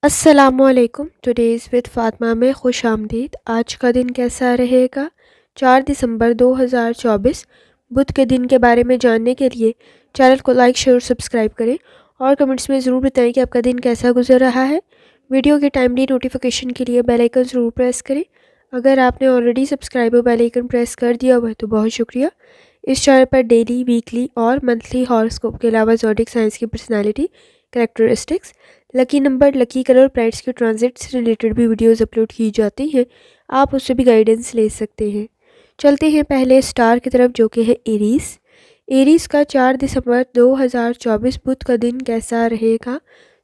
अस्सलामुअलैकुम। Today's with Fatima में खुश आमदीद। आज का दिन कैसा रहेगा? 4 दिसंबर 2024 बुध के दिन के बारे में जानने के लिए चैनल को लाइक शेयर और सब्सक्राइब करें और कमेंट्स में ज़रूर बताएं कि आपका दिन कैसा गुजर रहा है। वीडियो की टाइमली नोटिफिकेशन के लिए बेल आइकन ज़रूर प्रेस करें। अगर आपने ऑलरेडी सब्सक्राइब और बेल आइकन प्रेस कर दिया हुआ है तो बहुत शुक्रिया। इस चैनल पर डेली, वीकली और मंथली हॉरोस्कोप के अलावा ज़ोडिक साइंस की personality, characteristics, lucky number, lucky colour, planets के ट्रांजिट से रिलेटेड भी वीडियोस अपलोड की जाती हैं। आप उससे भी गाइडेंस ले सकते हैं। चलते हैं पहले स्टार की तरफ, जो कि है एरीज। एरीज का 4 दिसंबर 2024 बुध का दिन कैसा रहेगा,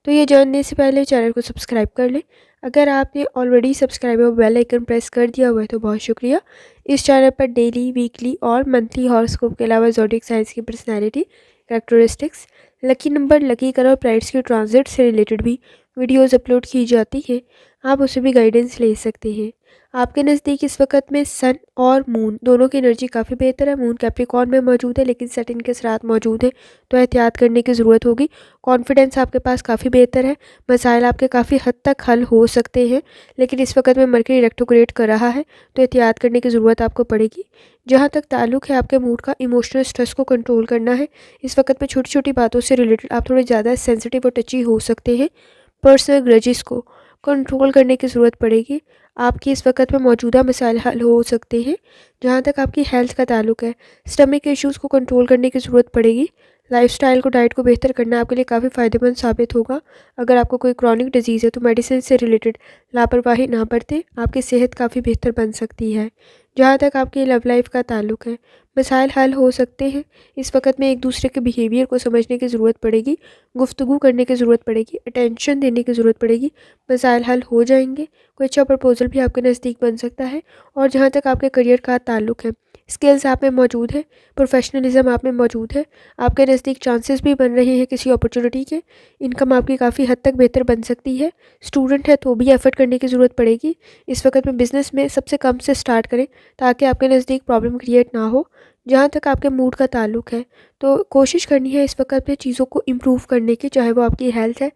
तो ये जानने से पहले चैनल को सब्सक्राइब कर लें। अगर आपने ऑलरेडी सब्सक्राइब और बेल आइकन प्रेस कर दिया हुआ है तो बहुत शुक्रिया। इस चैनल पर डेली, वीकली और मंथली हॉरोस्कोप के अलावा ज़ोडिक साइंस की personality, characteristics, lucky number, lucky colour, planets के ट्रांजिट से रिलेटेड भी वीडियोस अपलोड की जाती है। आप उससे भी गाइडेंस ले सकते हैं। आपके नज़दीक इस वक्त में सन और मून दोनों की एनर्जी काफ़ी बेहतर है। मून कैप्रिकॉर्न में मौजूद है लेकिन सेटिंग के साथ मौजूद है, तो एहतियात करने की ज़रूरत होगी। कॉन्फिडेंस आपके पास काफ़ी बेहतर है। मसाइल आपके काफ़ी हद तक हल हो सकते हैं, लेकिन इस वक्त में मरकरी रेट्रोग्रेड कर रहा है तो एहतियात करने की ज़रूरत आपको पड़ेगी। जहाँ तक ताल्लुक़ है आपके मूड का, इमोशनल स्ट्रेस को कंट्रोल करना है। इस वक्त में छोटी छोटी बातों से रिलेटेड आप थोड़े ज़्यादा सेंसिटिव और टची हो सकते हैं। पर्सनल ग्रजेस को कंट्रोल करने की ज़रूरत पड़ेगी। आपकी इस वक्त में मौजूदा मसाइल हल हो सकते हैं। जहाँ तक आपकी हेल्थ का ताल्लुक है, स्टमक के इश्यूज़ को कंट्रोल करने की ज़रूरत पड़ेगी। लाइफस्टाइल को, डाइट को बेहतर करना आपके लिए काफ़ी फ़ायदेमंद साबित होगा। अगर आपको कोई क्रॉनिक डिजीज़ है तो मेडिसिन से रिलेटेड लापरवाही ना बरतें, आपकी सेहत काफ़ी बेहतर बन सकती है। जहाँ तक आपकी लव लाइफ का ताल्लुक है, मसाइल हल हो सकते हैं। इस वक्त में एक दूसरे के बिहेवियर को समझने की ज़रूरत पड़ेगी, गुफ्तगू करने की ज़रूरत पड़ेगी, अटेंशन देने की ज़रूरत पड़ेगी। मसाइल हल हो जाएंगे। कोई अच्छा प्रपोजल भी आपके नज़दीक बन सकता है। और जहाँ तक आपके करियर का ताल्लुक है, स्किल्स आप में मौजूद है, प्रोफेशनलिज्म आप में मौजूद है। आपके नज़दीक चांसेस भी बन रहे हैं किसी अपॉर्चुनिटी के। इनकम आपकी काफ़ी हद तक बेहतर बन सकती है। स्टूडेंट है तो भी एफर्ट करने की ज़रूरत पड़ेगी। इस वक्त में बिज़नेस में सबसे कम से स्टार्ट करें ताकि आपके नज़दीक प्रॉब्लम क्रिएट ना हो। जहाँ तक आपके मूड का ताल्लुक है, तो कोशिश करनी है इस वक्त में चीज़ों को इम्प्रूव करने की, चाहे वो आपकी हेल्थ है,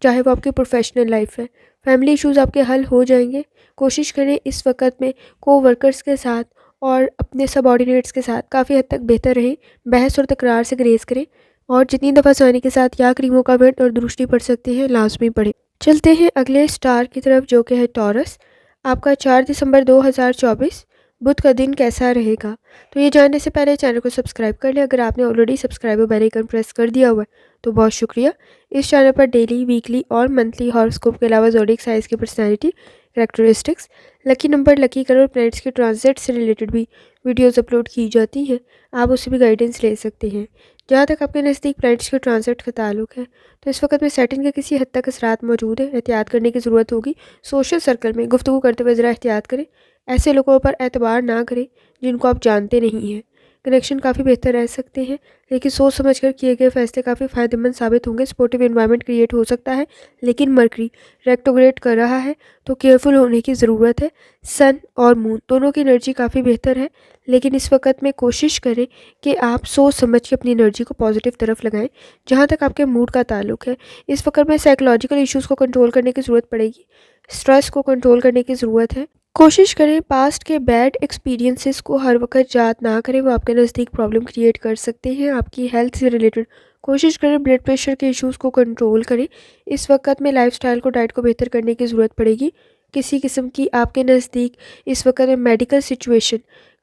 चाहे वो आपकी प्रोफेशनल लाइफ है। फैमिली इश्यूज़ आपके हल हो जाएंगे। कोशिश करें इस वक्त में को-वर्कर्स के साथ और अपने सबऑर्डिनेट्स के साथ काफ़ी हद तक बेहतर रहें। बहस और तकरार से ग्रेज़ करें और जितनी दफ़ा सोने के साथ या क्रीमों का वेट और दृष्टि पड़ सकती है, लाजमी पढ़ें। चलते हैं अगले स्टार की तरफ, जो कि है टॉरस। आपका 4 दिसंबर 2024 बुध का दिन कैसा रहेगा, तो ये जानने से पहले चैनल को सब्सक्राइब कर लें। अगर आपने ऑलरेडी सब्सक्राइब और बेल आइकन प्रेस कर दिया हुआ है तो बहुत शुक्रिया। इस चैनल पर डेली, वीकली और मंथली हॉरोस्कोप के अलावा ज़ोडिक साइंस की personality, characteristics, lucky number, lucky colour, planets के ट्रांजिट से रिलेटेड भी वीडियोस अपलोड की जाती हैं। आप उससे भी गाइडेंस ले सकते हैं। जहाँ तक आपके नज़दीक प्लैनेट्स के ट्रांजिट का ताल्लुक है, तो इस वक्त में सेटिंग के किसी हद तक असरात मौजूद है। एहतियात करने की ज़रूरत होगी। सोशल सर्कल में गुफ्तगू करते हुए ज़रा एहतियात करें। ऐसे लोगों पर एतबार ना करें जिनको आप जानते नहीं हैं। कनेक्शन काफ़ी बेहतर रह सकते हैं, लेकिन सोच समझकर किए गए फैसले काफ़ी फ़ायदेमंद साबित होंगे। सपोर्टिव एनवायरनमेंट क्रिएट हो सकता है, लेकिन मरकरी रेट्रोग्रेड कर रहा है तो केयरफुल होने की ज़रूरत है। सन और मून दोनों की एनर्जी काफ़ी बेहतर है, लेकिन इस वक्त में कोशिश करें कि आप सोच समझ के अपनी एनर्जी को पॉजिटिव तरफ लगाएं। जहाँ तक आपके मूड का ताल्लुक है, इस वक्त में साइकोलॉजिकल इश्यूज़ को कंट्रोल करने की ज़रूरत पड़ेगी। स्ट्रेस को कंट्रोल करने की ज़रूरत है। कोशिश करें पास्ट के बैड एक्सपीरियंसेस को हर वक्त याद ना करें, वो आपके नज़दीक प्रॉब्लम क्रिएट कर सकते हैं। आपकी हेल्थ से रिलेटेड कोशिश करें ब्लड प्रेशर के इश्यूज़ को कंट्रोल करें। इस वक्त में लाइफस्टाइल को, डाइट को बेहतर करने की ज़रूरत पड़ेगी। किसी किस्म की आपके नज़दीक इस वक्त में मेडिकल सिचुएशन,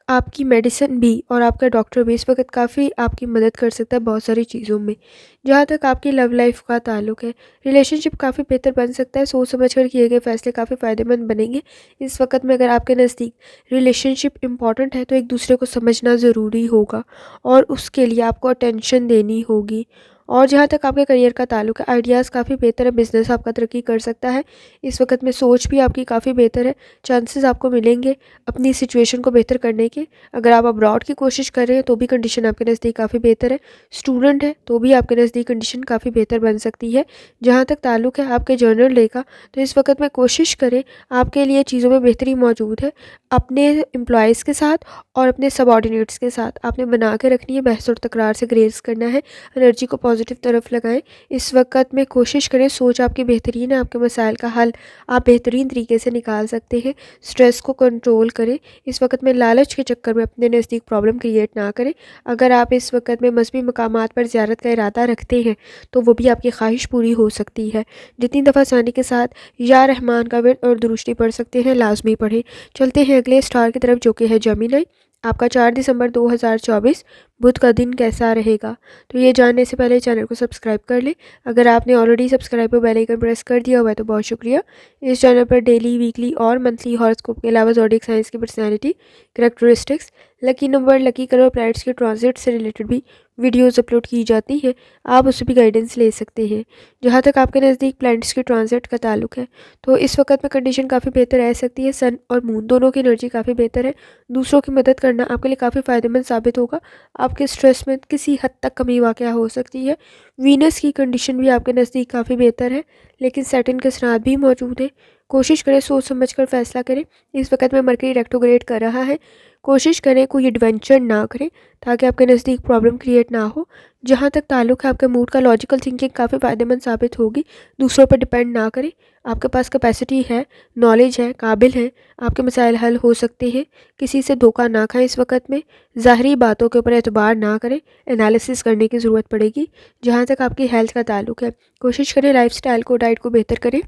आपकी मेडिसिन भी और आपका डॉक्टर भी इस वक्त काफ़ी आपकी मदद कर सकता है बहुत सारी चीज़ों में। जहाँ तक आपकी लव लाइफ का ताल्लुक है, रिलेशनशिप काफ़ी बेहतर बन सकता है। सोच समझ कर किए गए फैसले काफ़ी फ़ायदेमंद बनेंगे। इस वक्त में अगर आपके नज़दीक रिलेशनशिप इंपॉर्टेंट है तो एक दूसरे को समझना ज़रूरी होगा और उसके लिए आपको अटेंशन देनी होगी। और जहाँ तक आपके करियर का ताल्लुक है, आइडियाज़ काफ़ी बेहतर है। बिजनेस आपका तरक्की कर सकता है। इस वक्त में सोच भी आपकी काफ़ी बेहतर है। चांसेस आपको मिलेंगे अपनी सिचुएशन को बेहतर करने के। अगर आप अब्रॉड की कोशिश कर रहे हैं तो भी कंडीशन आपके नज़दीक काफ़ी बेहतर है। स्टूडेंट है तो भी आपके नज़दीक कंडीशन काफ़ी बेहतर बन सकती है। जहाँ तक ताल्लुक है आपके जर्नल डे का, तो इस वक्त में कोशिश करें, आपके लिए चीज़ों में बेहतरी मौजूद है। अपने एम्प्लॉयज़ के साथ और अपने सबऑर्डिनेट्स के साथ आपने बना के रखनी है, बहस और तकरार से ग्रेज़ करना है, एनर्जी को पॉजिटिव तरफ लगाएं। इस वक़्त में कोशिश करें, सोच आपकी बेहतरीन है, आपके मसाइल का हल आप बेहतरीन तरीके से निकाल सकते हैं। स्ट्रेस को कंट्रोल करें, इस वक़्त में लालच के चक्कर में अपने नज़दीक प्रॉब्लम क्रिएट ना करें। अगर आप इस वक़्त में मज़हबी मकामात पर ज़ियारत का इरादा रखते हैं तो वो भी आपकी ख्वाहिश पूरी हो सकती है। जितनी दफ़ा आसानी के साथ या रहमान का विर्द और दुरूस्ती पढ़ सकते हैं, लाजमी पढ़ें। चलते हैं अगले स्टार की तरफ, जो कि है जेमिनी। आपका 4 दिसंबर 2024 बुध का दिन कैसा रहेगा? तो ये जानने से पहले चैनल को सब्सक्राइब कर लें। अगर आपने ऑलरेडी सब्सक्राइब और बेल आइकन प्रेस कर दिया हुआ है तो बहुत शुक्रिया। इस चैनल पर डेली, वीकली और मंथली हॉरोस्कोप के अलावा ज़ोडिएक साइंस की personality, characteristics, lucky number, lucky colour, planets के ट्रांजिट से रिलेटेड भी वीडियोज़ अपलोड की जाती है। आप उससे भी गाइडेंस ले सकते हैं। जहाँ तक आपके नज़दीक प्लैनेट्स के ट्रांजिट का ताल्लुक है तो इस वक्त में कंडीशन काफ़ी बेहतर रह सकती है। सन और मून दोनों की एनर्जी काफ़ी बेहतर है। दूसरों की मदद करना आपके लिए काफ़ी फ़ायदेमंद साबित होगा। आपके स्ट्रेस में किसी हद तक कमी वाक़या हो सकती है। वीनस की कंडीशन भी आपके नज़दीक काफ़ी बेहतर है, लेकिन सैटर्न के असरात भी मौजूद हैं। कोशिश करें, सोच समझ कर फैसला करें। इस वक्त में मरकरी रेट्रोग्रेड कर रहा है। कोशिश करें कोई एडवेंचर ना करें ताकि आपके नज़दीक प्रॉब्लम क्रिएट ना हो। जहाँ तक ताल्लुक है आपके मूड का, लॉजिकल थिंकिंग काफ़ी फ़ायदेमंद साबित होगी। दूसरों पर डिपेंड ना करें। आपके पास कैपेसिटी है, नॉलेज है, काबिल हैं, आपके मसाइल हल हो सकते हैं। किसी से धोखा ना खाएं। इस वक्त में ज़ाहरी बातों के ऊपर एतबार ना करें, एनालिसिस करने की ज़रूरत पड़ेगी। जहाँ तक आपकी हेल्थ का ताल्लुक है, कोशिश करें लाइफस्टाइल को, डाइट को बेहतर करें।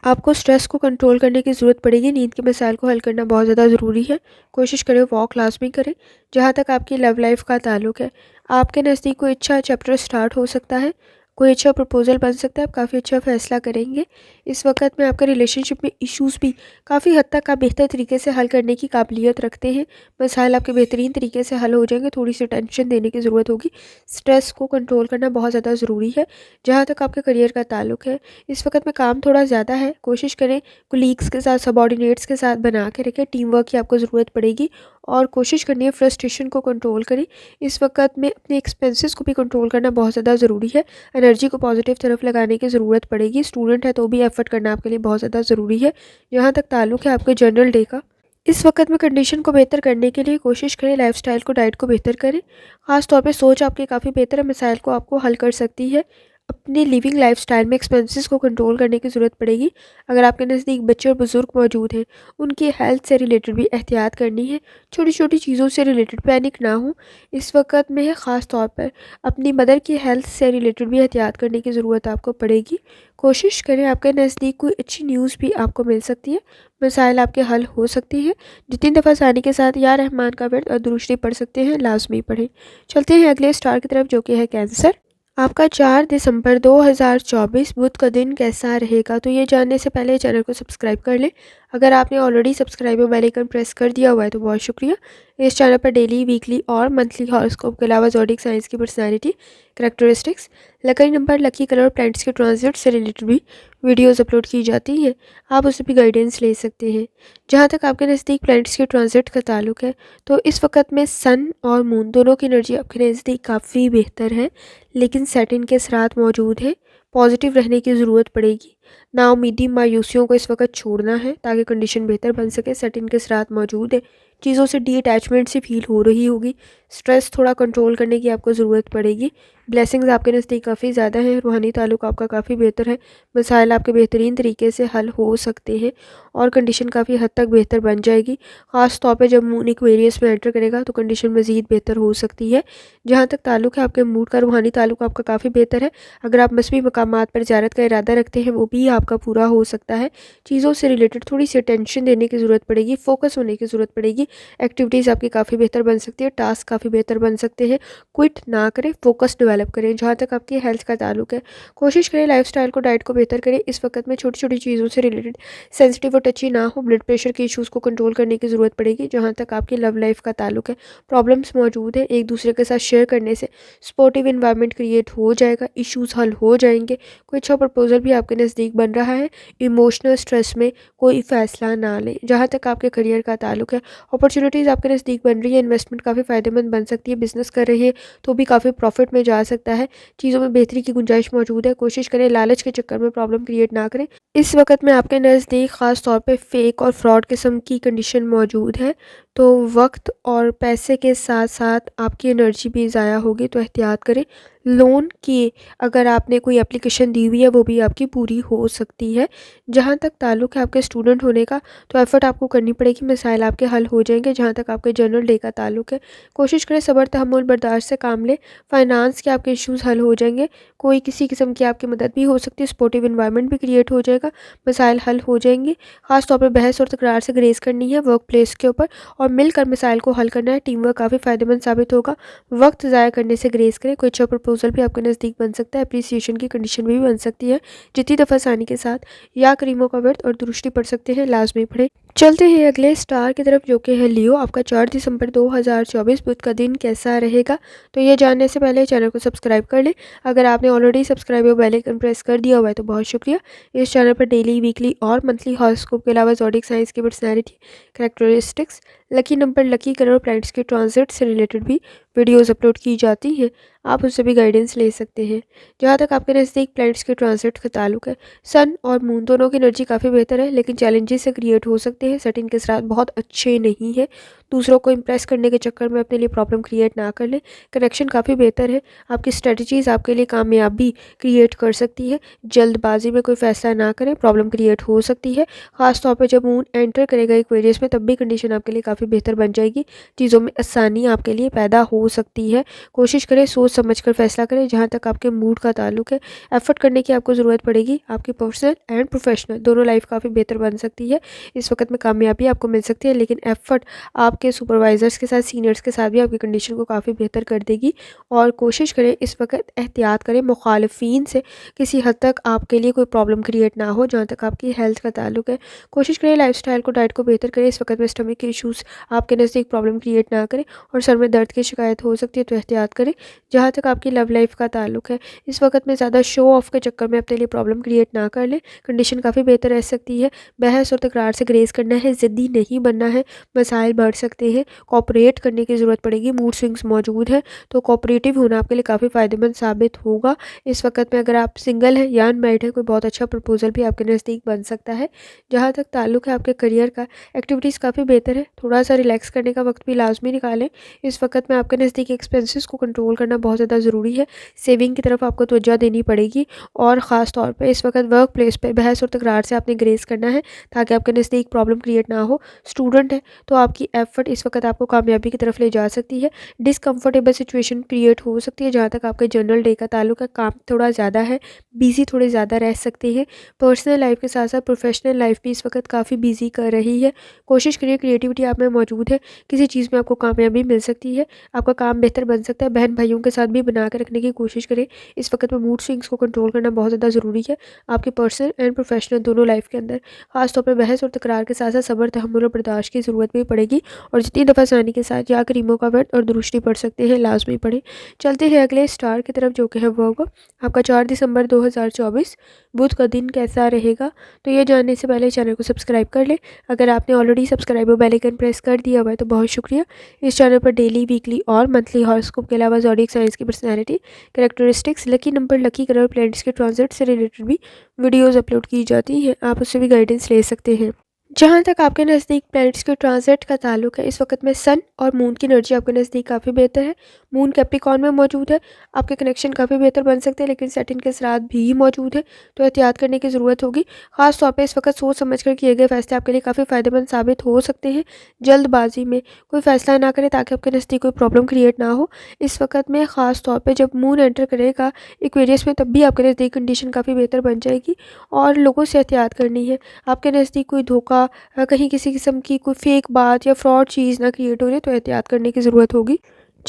आपको स्ट्रेस को कंट्रोल करने की ज़रूरत पड़ेगी। नींद के मसाइल को हल करना बहुत ज़्यादा ज़रूरी है। कोशिश करें वॉक लाजमी करें। जहाँ तक आपकी लव लाइफ का ताल्लुक है, आपके नज़दीक कोई अच्छा चैप्टर स्टार्ट हो सकता है, कोई अच्छा प्रपोजल बन सकता है, आप काफ़ी अच्छा फैसला करेंगे। इस वक्त में आपके रिलेशनशिप में इश्यूज़ भी काफ़ी हद तक आप बेहतर तरीके से हल करने की काबिलियत रखते हैं। मसाइल आपके बेहतरीन तरीके से हल हो जाएंगे। थोड़ी सी टेंशन देने की ज़रूरत होगी। स्ट्रेस को कंट्रोल करना बहुत ज़्यादा ज़रूरी है। जहाँ तक आपके करियर का ताल्लुक है, इस वक्त में काम थोड़ा ज़्यादा है। कोशिश करें कोलीग्स के साथ, सबऑर्डिनेट्स के साथ बना के रखें। टीम वर्क की आपको ज़रूरत पड़ेगी और कोशिश करनी है फ्रस्ट्रेशन को कंट्रोल करें। इस वक्त में अपने एक्सपेंसेस को भी कंट्रोल करना बहुत ज़्यादा ज़रूरी है। एनर्जी को पॉजिटिव तरफ लगाने की ज़रूरत पड़ेगी। स्टूडेंट है तो भी एफर्ट करना आपके लिए बहुत ज़्यादा ज़रूरी है। जहाँ तक ताल्लुक है आपके जनरल डे का, इस वक्त में कंडीशन को बेहतर करने के लिए कोशिश करें लाइफस्टाइल को, डाइट को बेहतर करें। ख़ास तौर पे सोच आपकी काफ़ी बेहतर है, मसाइल को आपको हल कर सकती है। अपनी लिविंग लाइफस्टाइल में एक्सपेंसेस को कंट्रोल करने की ज़रूरत पड़ेगी। अगर आपके नज़दीक बच्चे और बुज़ुर्ग मौजूद हैं, उनकी हेल्थ से रिलेटेड भी एहतियात करनी है। छोटी छोटी चीज़ों से रिलेटेड पैनिक ना हो। इस वक्त में है ख़ास तौर पर अपनी मदर की हेल्थ से रिलेटेड भी एहतियात करने की ज़रूरत आपको पड़ेगी। कोशिश करें आपके नज़दीक कोई अच्छी न्यूज़ भी आपको मिल सकती है, मसाइल आपके हल हो सकती है। जितनी दफ़ा आसानी के साथ या रहमान का विर्द और दुरूस्ती पढ़ सकते हैं, लाजमी पढ़ें। चलते हैं अगले स्टार की तरफ, जो कि है कैंसर। आपका 4 दिसंबर 2024 बुध का दिन कैसा रहेगा? तो ये जानने से पहले चैनल को सब्सक्राइब कर लें। अगर आपने ऑलरेडी सब्सक्राइब और बेल आइकन प्रेस कर दिया हुआ है तो बहुत शुक्रिया। इस चैनल पर डेली, वीकली और मंथली हॉरोस्कोप के अलावा ज़ोडिएक साइंस की personality, characteristics, lucky number, lucky colour, planets के ट्रांजिट से रिलेटेड भी वीडियोज़ अपलोड की जाती है। आप उससे भी गाइडेंस ले सकते हैं। जहाँ तक आपके नज़दीक प्लैनेट्स के ट्रांजिट का ताल्लुक है तो इस वक्त में सन और मून दोनों की एनर्जी आपके नज़दीक काफ़ी बेहतर है, लेकिन सैटर्न के असरात मौजूद हैं। पॉजिटिव रहने की ज़रूरत पड़ेगी। नाउमीदी, मायूसियों को इस वक्त छोड़ना है ताकि कंडीशन बेहतर बन सके। सैटर्न के असरात मौजूद है। चीज़ों से डी अटैचमेंट सी फील हो रही होगी। स्ट्रेस थोड़ा कंट्रोल करने की आपको ज़रूरत पड़ेगी। ब्लेसिंग्स आपके नज़दीक काफ़ी ज़्यादा हैं। रूहानी ताल्लुक आपका काफ़ी बेहतर है। मसाइल आपके बेहतरीन तरीके से हल हो सकते हैं और कंडीशन काफ़ी हद तक बेहतर बन जाएगी। ख़ास तौर पे जब मून एक्वेरियस में एंटर करेगा तो कंडीशन मज़ीद बेहतर हो सकती है। जहाँ तक ताल्लुक है आपके मूड का, रूहानी ताल्लुक आपका काफ़ी बेहतर है। अगर आप मज़हबी मकामात पर ज़ियारत का इरादा रखते हैं, वो भी आपका पूरा हो सकता है। चीज़ों से रिलेटेड थोड़ी सी अटेंशन देने की ज़रूरत पड़ेगी, फोकस होने की ज़रूरत पड़ेगी। एक्टिविटीज़ आपकी काफ़ी बेहतर बन सकती है, टास्क काफ़ी बेहतर बन सकते हैं। क्विट ना करें, फोकस डेवलप करें। जहाँ तक आपकी हेल्थ का ताल्लुक है, कोशिश करें लाइफस्टाइल को, डाइट को बेहतर करें। इस वक्त में छोटी छोटी चीज़ों से रिलेटेड सेंसिटिव और टची ना हो। ब्लड प्रेशर के इश्यूज़ को कंट्रोल करने की ज़रूरत पड़ेगी। जहाँ तक आपकी लव लाइफ का ताल्लुक है, प्रॉब्लम्स मौजूद है, एक दूसरे के साथ शेयर करने से सपोर्टिव इन्वायरमेंट क्रिएट हो जाएगा, इश्यूज़ हल हो जाएंगे। कोई अच्छा प्रपोजल भी आपके नज़दीक बन रहा है। इमोशनल स्ट्रेस में कोई फ़ैसला ना लें। जहाँ तक आपके करियर का ताल्लुक है, अपॉर्चुनिटीज़ आपके नज़दीक बन रही है, इन्वेस्टमेंट काफ़ी फ़ायदेमंद बन सकती है, बिज़नेस कर रहे हैं तो भी काफ़ी प्रॉफिट में जा सकता है, चीज़ों में बेहतरी की गुंजाइश मौजूद है। कोशिश करें लालच के चक्कर में प्रॉब्लम क्रिएट ना करें। इस वक़्त में आपके नज़दीक ख़ास तौर पे फ़ेक और फ्रॉड किस्म की कंडीशन मौजूद है, तो वक़्त और पैसे के साथ-साथ आपकी एनर्जी भी ज़ाया होगी, तो एहतियात करें। लोन की अगर आपने कोई एप्लीकेशन दी हुई है, वो भी आपकी पूरी हो सकती है। जहाँ तक ताल्लुक है आपके स्टूडेंट होने का, तो एफ़र्ट आपको करनी पड़ेगी, मसाइल आपके हल हो जाएँगे। जहाँ तक आपके जनरल डे का ताल्लुक है, कोशिश करें सब्र, तहम्मुल, बर्दाश्त से काम लें। फाइनेंस के आपके इश्यूज़ हल हो जाएँगे, कोई किसी किस्म की आपकी मदद भी हो सकती है, सपोर्टिव एनवायरनमेंट भी क्रिएट हो जाएगा, मसाइल हल हो जाएँगे। ख़ास तौर पे बहस और तकरार से ग्रेज़ करनी है वर्क प्लेस के ऊपर और मिलकर मसाइल को हल करना है। टीम वर्क काफ़ी फ़ायदेमंद साबित होगा। वक़्त ज़ाया करने से ग्रेज़ करें, कोई अच्छा प्रपोज़ल भी आपके नज़दीक बन सकता है, एप्रिसिएशन की कंडीशन भी बन सकती है। जितनी दफ़ा आसानी के साथ या करीमों का व्रत और दुरुस्ती पढ़ सकते हैं, लाज़मी पढ़ें। चलते हैं अगले स्टार की तरफ, जो कि है लियो। आपका 4 दिसंबर 2024 बुध का दिन कैसा रहेगा? तो ये जानने से पहले चैनल को सब्सक्राइब कर लें। अगर आपने ऑलरेडी सब्सक्राइब और बेल आइकन प्रेस कर दिया हुआ है तो बहुत शुक्रिया। इस चैनल पर डेली, वीकली और मंथली हॉरोस्कोप के अलावा ज़ोडिएक साइंस की personality, characteristics, lucky number, lucky colour और प्लैनेट्स के ट्रांजिट से रिलेटेड भी वीडियोज़ अपलोड की जाती हैं। आप उससे भी गाइडेंस ले सकते हैं। जहाँ तक आपके नज़दीक प्लैनेट्स के ट्रांजिट का ताल्लुक है, सन और मून दोनों की एनर्जी काफ़ी बेहतर है, लेकिन चैलेंजेस से क्रिएट हो सकते हैं। सेटिंग के असरात बहुत अच्छे नहीं है। दूसरों को इम्प्रेस करने के चक्कर में अपने लिए प्रॉब्लम क्रिएट ना कर लें। कनेक्शन काफ़ी बेहतर है। आपकी स्ट्रेटजीज़ आपके लिए कामयाबी क्रिएट कर सकती है। जल्दबाजी में कोई फैसला ना करें, प्रॉब्लम क्रिएट हो सकती है। ख़ास तौर पे जब मून एंटर करेगा एक्वेरियस में, तब भी कंडीशन आपके लिए काफ़ी बेहतर बन जाएगी। चीज़ों में आसानी आपके लिए पैदा हो सकती है। कोशिश करें सोच समझ कर फैसला करें। जहाँ तक आपके मूड का ताल्लुक है, एफर्ट करने की आपको ज़रूरत पड़ेगी। आपकी पर्सनल एंड प्रोफेशनल दोनों लाइफ काफ़ी बेहतर बन सकती है। इस वक्त में कामयाबी आपको मिल सकती है, लेकिन एफर्ट आपके सुपरवाइजर्स के साथ, सीनियर्स के साथ भी आपकी कंडीशन को काफ़ी बेहतर कर देगी। और कोशिश करें इस वक्त एहतियात करें, मुखालिफिन से किसी हद तक आपके लिए कोई प्रॉब्लम क्रिएट ना हो। जहाँ तक आपकी हेल्थ का ताल्लुक है, कोशिश करें लाइफस्टाइल को, डाइट को बेहतर करें। इस वक्त में स्टमक के इशूज़ आपके नज़दीक प्रॉब्लम क्रिएट ना करें और सर में दर्द की शिकायत हो सकती है, तो एहतियात करें। जहाँ तक आपकी लव लाइफ का ताल्लुक है, इस वक्त में ज़्यादा शो ऑफ के चक्कर में अपने लिए प्रॉब्लम क्रिएट ना कर लें। कंडीशन काफ़ी बेहतर रह सकती है। बहस और तकरार से ग्रेज करना है, ज़िद्दी नहीं बनना है। मसाइल बढ़ सकते हैं, कोऑपरेट करने की ज़रूरत पड़ेगी। मूड स्विंग्स मौजूद है, तो कोऑपरेटिव होना आपके लिए काफ़ी फ़ायदेमंद साबित होगा। इस वक्त में अगर आप सिंगल हैं या अनमैरिड है, कोई बहुत अच्छा प्रपोजल भी आपके नज़दीक बन सकता है। जहाँ तक ताल्लुक है आपके करियर का, एक्टिविटीज़ काफ़ी बेहतर है। थोड़ा सा रिलैक्स करने का वक्त भी लाजमी निकालें। इस वक्त में आपके नज़दीक एक्सपेंसेस को कंट्रोल करना बहुत ज़्यादा ज़रूरी है। सेविंग की तरफ आपको तवज्जो देनी पड़ेगी और ख़ास तौर पे इस वक्त वर्क प्लेस पे बहस और तकरार से आपने ग्रेस करना है, ताकि आपके नज़दीक प्रॉब्लम क्रिएट ना हो। स्टूडेंट है तो आपकी एफर्ट इस वक्त आपको कामयाबी की तरफ ले जा सकती है। डिसकम्फर्टेबल सिचुएशन क्रिएट हो सकती है। जहाँ तक आपके जनरल डे का ताल्लुक है, काम थोड़ा ज़्यादा है, बिजी थोड़े ज़्यादा रह सकते हैं। पर्सनल लाइफ के साथ साथ प्रोफेशनल लाइफ भी इस वक्त काफ़ी बिजी कर रही है। कोशिश करिए, क्रिएटिविटी आप में मौजूद है, किसी चीज़ में आपको कामयाबी मिल सकती है, आपका काम बेहतर बन सकता है। बहन भाइयों के साथ भी बना कर रखने की कोशिश करें। इस वक्त में मूड स्विंग्स को कंट्रोल करना बहुत ज़्यादा ज़रूरी है, आपके पर्सनल एंड प्रोफेशनल दोनों लाइफ के अंदर। खास तौर पर बहस और तकरार के साथ साथ सब्र, तहम्मुल और बर्दाश्त की ज़रूरत भी पड़ेगी। और जितनी दफ़ा आसानी के साथ या करीमों का व्रत और दुरुस्ती पढ़ सकते हैं, लाजमी पढ़ें। चलते हैं अगले स्टार की तरफ, जो कि है वर्गो। आपका 4 दिसंबर 2024 बुध का दिन कैसा रहेगा? तो ये जानने से पहले चैनल को सब्सक्राइब कर लें। अगर आपने ऑलरेडी सब्सक्राइब और बेल आइकन प्रेस कर दिया हुआ है तो बहुत शुक्रिया। इस चैनल पर डेली, वीकली और मंथली हॉरोस्कोप के अलावा ज़ोडिएक साइंस की personality, characteristics, lucky number, lucky colour, planets के ट्रांजिट से रिलेटेड भी वीडियोज़ अपलोड की जाती हैं। आप उससे भी गाइडेंस ले सकते हैं। जहाँ तक आपके नज़दीक प्लैनेट्स के ट्रांजिट का ताल्लुक है, इस वक्त में सन और मून की एनर्जी आपके नज़दीक काफ़ी बेहतर है। मून कैप्रिकॉर्न में मौजूद है, आपके कनेक्शन काफ़ी बेहतर बन सकते हैं, लेकिन सेटिंग के असरात भी मौजूद है, तो एहतियात करने की ज़रूरत होगी। ख़ास तौर पे इस वक्त सोच समझ कर किए गए फैसले आपके लिए काफ़ी फ़ायदेमंद साबित हो सकते हैं। जल्दबाजी में कोई फैसला ना करें, ताकि आपके नज़दीक कोई प्रॉब्लम क्रिएट ना हो। इस वक्त में ख़ास तौर पर जब मून एंटर करेगा एक्वेरियस में, तब भी आपके नज़दीक कंडीशन काफ़ी बेहतर बन जाएगी। और लोगों से एहतियात करनी है, आपके नज़दीक कोई धोखा, कहीं किसी किस्म की कोई फेक बात या फ्रॉड चीज़ ना क्रिएट हो रही, तो एहतियात करने की ज़रूरत होगी।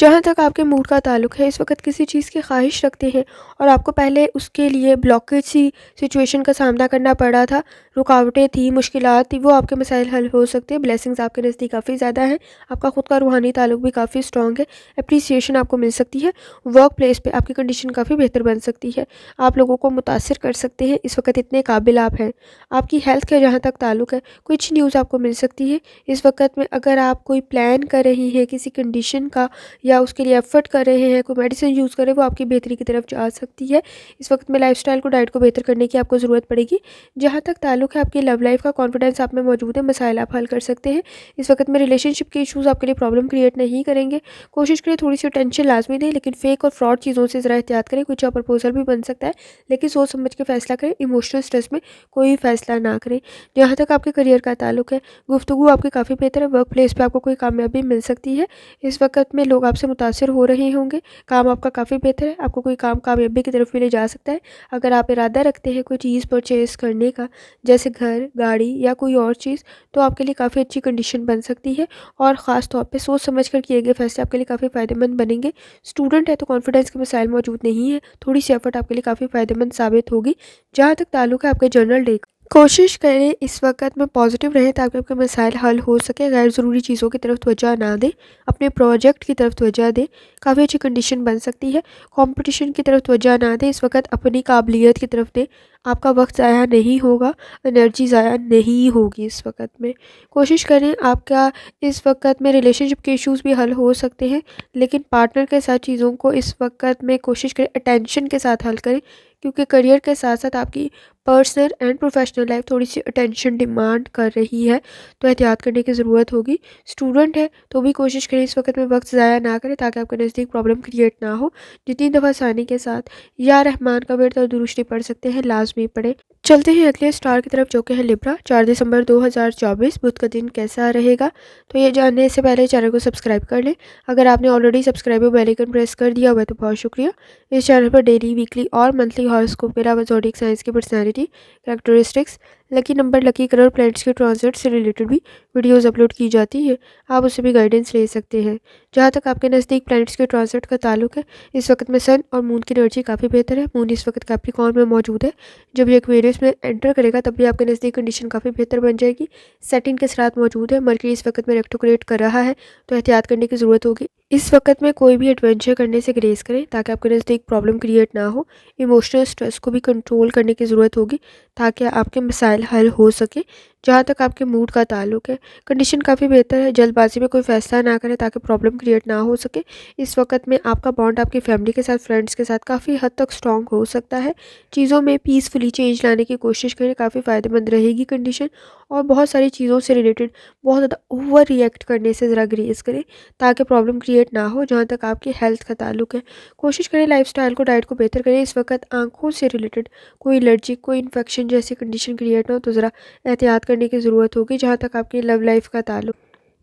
जहाँ तक आपके मूड का ताल्लुक है, इस वक्त किसी चीज़ की ख्वाहिश रखते हैं और आपको पहले उसके लिए ब्लॉकेज सी सिचुएशन का सामना करना पड़ा था, रुकावटें थी, मुश्किलात थी, वो आपके मसाइल हल हो सकते हैं। ब्लेसिंग्स आपके नज़दीक काफ़ी ज़्यादा हैं, आपका खुद का रूहानी ताल्लुक भी काफ़ी स्ट्रॉन्ग है, अप्रिसिएशन आपको मिल सकती है, वर्क प्लेस पे आपकी कंडीशन काफ़ी बेहतर बन सकती है, आप लोगों को मुतासिर कर सकते हैं, इस वक्त इतने काबिल आप हैं। आपकी हेल्थ का जहाँ तक ताल्लुक है, कुछ न्यूज़ आपको मिल सकती है इस वक्त में। अगर आप कोई प्लान कर रही हैं किसी कंडीशन का या उसके लिए एफर्ट कर रहे हैं, कोई मेडिसिन यूज़ कर रहे हैं, वो आपकी बेहतरी की तरफ जा सकती है। इस वक्त में लाइफ़स्टाइल को, डाइट को बेहतर करने की आपको ज़रूरत पड़ेगी। जहाँ तक ताल्लुक है आपकी लव लाइफ़ का, कॉन्फिडेंस आप में मौजूद है, मसाइल आप हल कर सकते हैं। इस वक्त में रिलेशनशिप के इश्यूज़ आपके लिए प्रॉब्लम क्रिएट नहीं करेंगे। कोशिश करें थोड़ी सी टेंशन लाजमी दें, लेकिन फेक और फ्रॉड चीज़ों से ज़रा एहतियात करें। कुछ प्रपोजल भी बन सकता है, लेकिन सोच समझ के फैसला करें, इमोशनल स्ट्रेस में कोई फैसला ना करें। जहाँ तक आपके करियर का ताल्लुक है, गुफ्तगू आपकी काफ़ी बेहतर है, वर्क प्लेस पे आपको कोई कामयाबी मिल सकती है। इस वक्त में लोग आपसे मुतासिर हो रहे होंगे, काम आपका काफ़ी बेहतर है, आपको कोई काम कामयाबी की तरफ भी ले जा सकता है। अगर आप इरादा रखते हैं कोई चीज़ परचेज़ करने का, जैसे घर, गाड़ी या कोई और चीज़, तो आपके लिए काफ़ी अच्छी कंडीशन बन सकती है और ख़ास तौर पे सोच समझ कर किए गए फैसले आपके लिए काफ़ी फ़ायदेमंद बनेंगे। स्टूडेंट है तो कॉन्फिडेंस के मसाइल मौजूद नहीं है, थोड़ी सी एफर्ट आपके लिए काफ़ी फ़ायदेमंद साबित होगी। जहाँ तक ताल्लुक है आपके जनरल डे का, कोशिश करें इस वक्त में पॉजिटिव रहें ताकि आपके मसाइल हल हो सके। गैर ज़रूरी चीज़ों की तरफ तवज्जो ना दें, अपने प्रोजेक्ट की तरफ तवज्जो दें, काफ़ी अच्छी कंडीशन बन सकती है। कंपटीशन की तरफ तवज्जो ना दें, इस वक्त अपनी काबिलियत की तरफ दें, आपका वक्त ज़ाया नहीं होगा, एनर्जी ज़ाया नहीं होगी। इस वक्त में कोशिश करें, आपका इस वक्त में रिलेशनशिप के इश्यूज़ भी हल हो सकते हैं, लेकिन पार्टनर के साथ चीज़ों को इस वक्त में कोशिश करें अटेंशन के साथ हल करें, क्योंकि करियर के साथ साथ आपकी पर्सनल एंड प्रोफेशनल लाइफ थोड़ी सी अटेंशन डिमांड कर रही है, तो एहतियात करने की ज़रूरत होगी। स्टूडेंट है तो भी कोशिश करें इस वक्त में वक्त ज़ाया ना करें ताकि आपके नज़दीक प्रॉब्लम क्रिएट ना हो। जितनी दफ़ा आसानी के साथ या रहमान का विर्द और दुरूस्ती पढ़ सकते हैं, लाजमी पढ़ें। चलते हैं अगले स्टार की तरफ, जो कि है लिब्रा। 4 दिसंबर 2024 बुध का दिन कैसा रहेगा, तो ये जानने से पहले चैनल को सब्सक्राइब कर लें। अगर आपने ऑलरेडी सब्सक्राइब और बेल आइकन प्रेस कर दिया हुआ है तो बहुत शुक्रिया। इस चैनल पर डेली, वीकली और मंथली हॉरोस्कोप के अलावा ज़ोडिएक साइंस की personality, characteristics, lucky number, lucky colour, planets के ट्रांजिट से रिलेटेड भी वीडियोस अपलोड की जाती है, आप उससे भी गाइडेंस ले सकते हैं। जहाँ तक आपके नज़दीक प्लैनेट्स के ट्रांजिट का ताल्लुक है, इस वक्त में सन और मून की एनर्जी काफ़ी बेहतर है। मून इस वक्त कैप्रिकॉर्न में मौजूद है, जब ये एक्वेरियस में एंटर करेगा तब भी आपके नज़दीक कंडीशन काफ़ी बेहतर बन जाएगी। सेटिंग के साथ मौजूद है, मर्क्यूरी इस वक्त में रेक्टोक्रेट कर रहा है, तो एहतियात करने की ज़रूरत होगी। इस वक्त में कोई भी एडवेंचर करने से ग्रेस करें ताकि आपके नज़दीक प्रॉब्लम क्रिएट ना हो। इमोशनल स्ट्रेस को भी कंट्रोल करने की ज़रूरत होगी ताकि आपके मसाइल हल हो सके। जहाँ तक आपके मूड का ताल्लुक है, कंडीशन काफ़ी बेहतर है, जल्दबाजी में कोई फैसला ना करें ताकि प्रॉब्लम क्रिएट ना हो सके। इस वक्त में आपका बॉन्ड आपकी फैमिली के साथ, फ्रेंड्स के साथ काफ़ी हद तक स्ट्रॉन्ग हो सकता है। चीज़ों में पीसफुली चेंज लाने की कोशिश करें, काफ़ी फ़ायदेमंद रहेगी कंडीशन। और बहुत सारी चीज़ों से रिलेटेड बहुत ज़्यादा ओवर रिएक्ट करने से ज़रा ग्रेस करें ताकि प्रॉब्लम क्रिएट ना हो। जहाँ तक आपकी हेल्थ का ताल्लुक है, कोशिश करें लाइफस्टाइल को, डाइट को बेहतर करें। इस वक्त आंखों से रिलेटेड कोई एलर्जी, कोई इन्फेक्शन जैसी कंडीशन क्रिएट ना हो तो ज़रा एहतियात करने की ज़रूरत होगी। जहाँ तक आपकी लव लाइफ का ताल्लुक,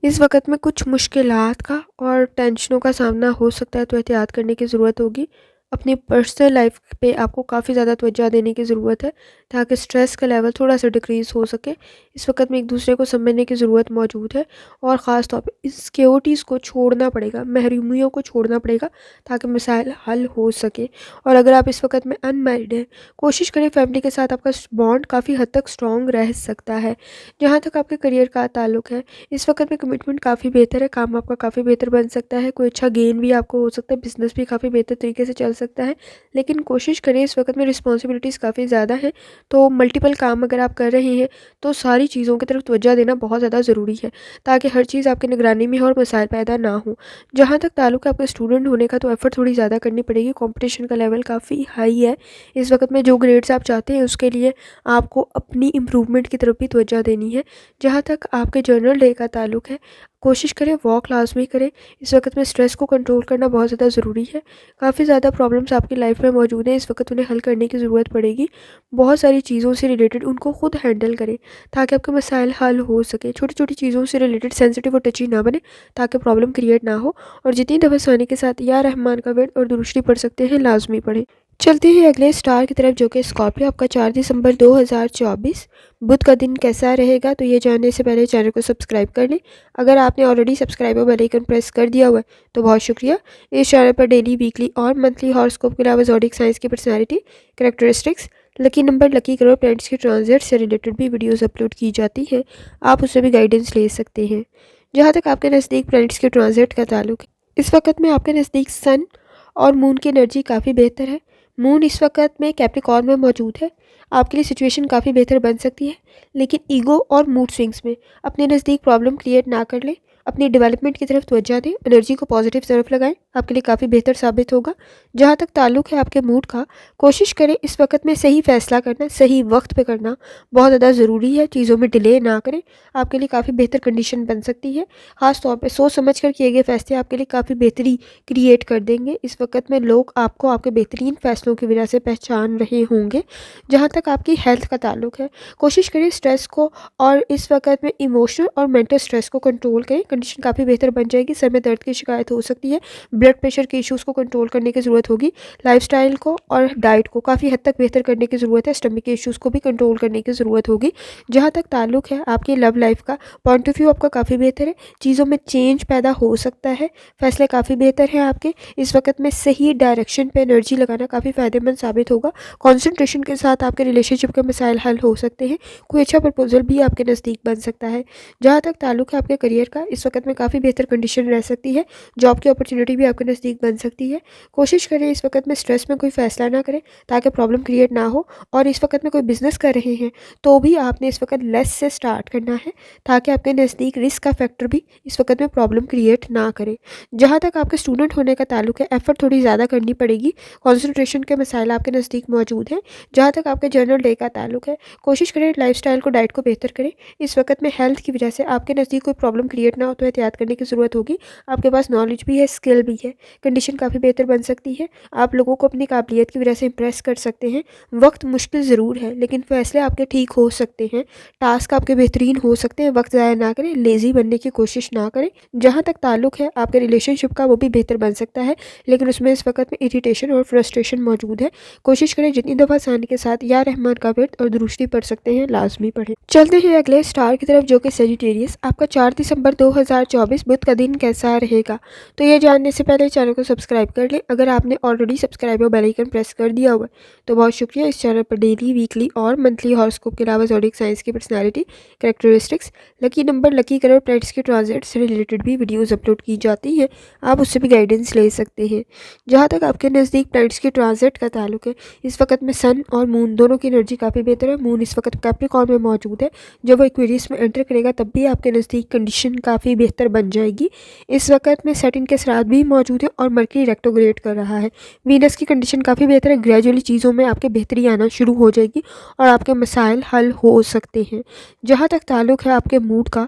इस वक्त में कुछ मुश्किलात का और टेंशनों का सामना हो सकता है, तो एहतियात करने की ज़रूरत होगी। अपनी पर्सनल लाइफ पे आपको काफ़ी ज़्यादा तवज्जो देने की ज़रूरत है ताकि स्ट्रेस का लेवल थोड़ा सा डिक्रीज़ हो सके। इस वक्त में एक दूसरे को समझने की ज़रूरत मौजूद है और ख़ास तौर पे इनसिक्योरिटीज़ को छोड़ना पड़ेगा, महरूमियों को छोड़ना पड़ेगा ताकि मसाइल हल हो सके। और अगर आप इस वक्त में अनमैरिड हैं, कोशिश करें फैमिली के साथ आपका बॉन्ड काफ़ी हद तक स्ट्रॉन्ग रह सकता है। जहाँ तक आपके करियर का ताल्लुक है, इस वक्त में कमिटमेंट काफ़ी बेहतर है, काम आपका काफ़ी बेहतर बन सकता है, कोई अच्छा गेन भी आपको हो सकता है, बिजनेस भी काफ़ी बेहतर तरीके से चल सकता है। लेकिन कोशिश करें, इस वक्त में रिस्पॉन्सिबिलिटीज़ काफ़ी ज़्यादा हैं, तो मल्टीपल काम अगर आप कर रहे हैं तो सारी चीज़ों की तरफ तवज्जो देना बहुत ज़्यादा ज़रूरी है ताकि हर चीज़ आपकी निगरानी में हो और मसाइल पैदा ना हो। जहाँ तक ताल्लुक है आपके स्टूडेंट होने का, तो एफर्ट थोड़ी ज़्यादा करनी पड़ेगी, कंपटीशन का लेवल काफ़ी हाई है। इस वक्त में जो ग्रेड्स आप चाहते हैं उसके लिए आपको अपनी इम्प्रूवमेंट की तरफ भी तवज्जो देनी है। जहाँ तक आपके जर्नल डे का ताल्लुक है, कोशिश करें वॉक लाजमी करें। इस वक्त में स्ट्रेस को कंट्रोल करना बहुत ज़्यादा ज़रूरी है। काफ़ी ज़्यादा प्रॉब्लम्स आपकी लाइफ में मौजूद हैं, इस वक्त उन्हें हल करने की ज़रूरत पड़ेगी। बहुत सारी चीज़ों से रिलेटेड उनको खुद हैंडल करें ताकि आपके मसाइल हल हो सके। छोटी छोटी चीज़ों से रिलेटेड सेंसिटिव और टची ना बने ताकि प्रॉब्लम क्रिएट ना हो। और जितनी दफ़ा आसानी के साथ या रहमान का विर्द और दुरूस्ती पढ़ सकते हैं, लाजमी पढ़ें। चलते हैं अगले स्टार की तरफ जो कि स्कॉर्पियो। आपका 4 दिसंबर 2024 बुध का दिन कैसा रहेगा, तो ये जानने से पहले चैनल को सब्सक्राइब कर लें। अगर आपने ऑलरेडी सब्सक्राइब और बेल आइकन प्रेस कर दिया हुआ है तो बहुत शुक्रिया। इस चैनल पर डेली, वीकली और मंथली हॉरोस्कोप के अलावा ज़ोडिक साइंस की personality, characteristics, lucky number, lucky colour, planets के ट्रांजिट से रिलेटेड भी वीडियोज़ अपलोड की जाती है। आप उससे भी गाइडेंस ले सकते हैं। जहाँ तक आपके नज़दीक प्लैनेट्स के ट्रांजिट का ताल्लुक है, इस वक्त में आपके नज़दीक सन और मून की एनर्जी काफ़ी बेहतर है। मून इस वक्त में कैप्रिकॉर्न में मौजूद है। आपके लिए सिचुएशन काफ़ी बेहतर बन सकती है, लेकिन ईगो और मूड स्विंग्स में अपने नज़दीक प्रॉब्लम क्रिएट ना कर लें। अपनी डेवलपमेंट की तरफ तवज्जो दें, एनर्जी को पॉजिटिव तरफ लगाएं, आपके लिए काफ़ी बेहतर साबित होगा। जहाँ तक ताल्लुक है आपके मूड का, कोशिश करें इस वक्त में सही फैसला करना, सही वक्त पे करना बहुत ज़्यादा ज़रूरी है। चीज़ों में डिले ना करें, आपके लिए काफ़ी बेहतर कंडीशन बन सकती है। ख़ास तौर पे सोच समझ कर किए गए फैसले आपके लिए काफ़ी बेहतरी क्रिएट कर देंगे। इस वक्त में लोग आपको आपके बेहतरीन फैसलों की वजह से पहचान रहे होंगे। जहाँ तक आपकी हेल्थ का ताल्लुक है, कोशिश करें स्ट्रेस को और इस वक्त में इमोशनल और मेंटल स्ट्रेस को कंट्रोल करें। कंडीशन काफ़ी बेहतर बन जाएगी। सर में दर्द की शिकायत हो सकती है, ब्लड प्रेशर के इश्यूज़ को कंट्रोल करने की ज़रूरत होगी। लाइफस्टाइल को और डाइट को काफ़ी हद तक बेहतर करने की ज़रूरत है। स्टमक के इश्यूज़ को भी कंट्रोल करने की ज़रूरत होगी। जहाँ तक ताल्लुक है आपकी लव लाइफ का, पॉइंट ऑफ व्यू आपका काफ़ी बेहतर है। चीज़ों में चेंज पैदा हो सकता है। फैसले काफ़ी बेहतर हैं आपके। इस वक्त में सही डायरेक्शन पे एनर्जी लगाना काफ़ी फ़ायदेमंद साबित होगा। कंसंट्रेशन के साथ आपके रिलेशनशिप के मसाइल हल हो सकते हैं। कोई अच्छा प्रपोजल भी आपके नज़दीक बन सकता है। जहाँ तक ताल्लुक है आपके करियर का, इस वक्त में काफ़ी बेहतर कंडीशन रह सकती है। जॉब की अपॉर्चुनिटी भी आपके नज़दीक बन सकती है। कोशिश करें इस वक्त में स्ट्रेस में कोई फैसला ना करें ताकि प्रॉब्लम क्रिएट ना हो। और इस वक्त में कोई बिजनेस कर रहे हैं तो भी आपने इस वक्त लेस से स्टार्ट करना है ताकि आपके नज़दीक रिस्क का फैक्टर भी इस वक्त में प्रॉब्लम क्रिएट ना करे। जहाँ तक आपके स्टूडेंट होने का ताल्लुक है, एफर्ट थोड़ी ज़्यादा करनी पड़ेगी। कंसंट्रेशन के मसाइल आपके नज़दीक मौजूद हैं। जहाँ तक आपके जनरल डे का ताल्लुक है, कोशिश करें लाइफस्टाइल को, डाइट को बेहतर करें। इस वक्त में हेल्थ की वजह से आपके नज़दीक कोई प्रॉब्लम क्रिएट ना हो तो एहतियात करने की ज़रूरत होगी। आपके पास नॉलेज भी है, स्किल भी है, कंडीशन काफ़ी बेहतर बन सकती है। आप लोगों को अपनी काबिलियत की वजह से इंप्रेस कर सकते हैं। वक्त मुश्किल ज़रूर है लेकिन फैसले आपके ठीक हो सकते हैं। टास्क आपके बेहतरीन हो सकते हैं। वक्त ज़ाया ना करें, लेज़ी बनने की कोशिश ना करें। जहाँ तक ताल्लुक है आपके रिलेशनशिप का, वो भी बेहतर बन सकता है, लेकिन उसमें इस वक्त में इरिटेशन और फ्रस्ट्रेशन मौजूद है। कोशिश करें जितनी दफ़ा आसानी के साथ या रहमान का विर्द और दुरुस्ती पढ़ सकते हैं लाजमी पढ़ें। चलते हैं अगले स्टार की तरफ जो कि सेजिटेरियस। आपका 4 दिसंबर 2024 बुध का दिन कैसा रहेगा, तो ये जानने से पहले चैनल को सब्सक्राइब कर लें। अगर आपने ऑलरेडी सब्सक्राइब और बेल आइकन प्रेस कर दिया हुआ है तो बहुत शुक्रिया। इस चैनल पर डेली, वीकली और मंथली हॉरोस्कोप के अलावा ज़ोडिक साइंस की personality, characteristics, lucky number, lucky colour, planets के ट्रांजिट से रिलेटेड भी वीडियोज़ अपलोड की जाती है। आप उससे भी गाइडेंस ले सकते हैं। जहाँ तक आपके नज़दीक प्लैनेट्स के ट्रांजिट का ताल्लुक है, इस वक्त में सन और मून दोनों की एनर्जी काफ़ी बेहतर है। मून इस वक्त कैप्रिकॉर्न में मौजूद है। जब वो एक्वेरियस में एंटर करेगा तब भी आपके नज़दीक कंडीशन काफ़ी बेहतर बन जाएगी। इस वक्त में सैटर्न के असरात भी मौजूद है और मरकरी रेट्रोग्रेड कर रहा है। वीनस की कंडीशन काफ़ी बेहतर है। ग्रेजुअली चीज़ों में आपके बेहतरी आना शुरू हो जाएगी और आपके मसाइल हल हो सकते हैं। जहाँ तक ताल्लुक है आपके मूड का,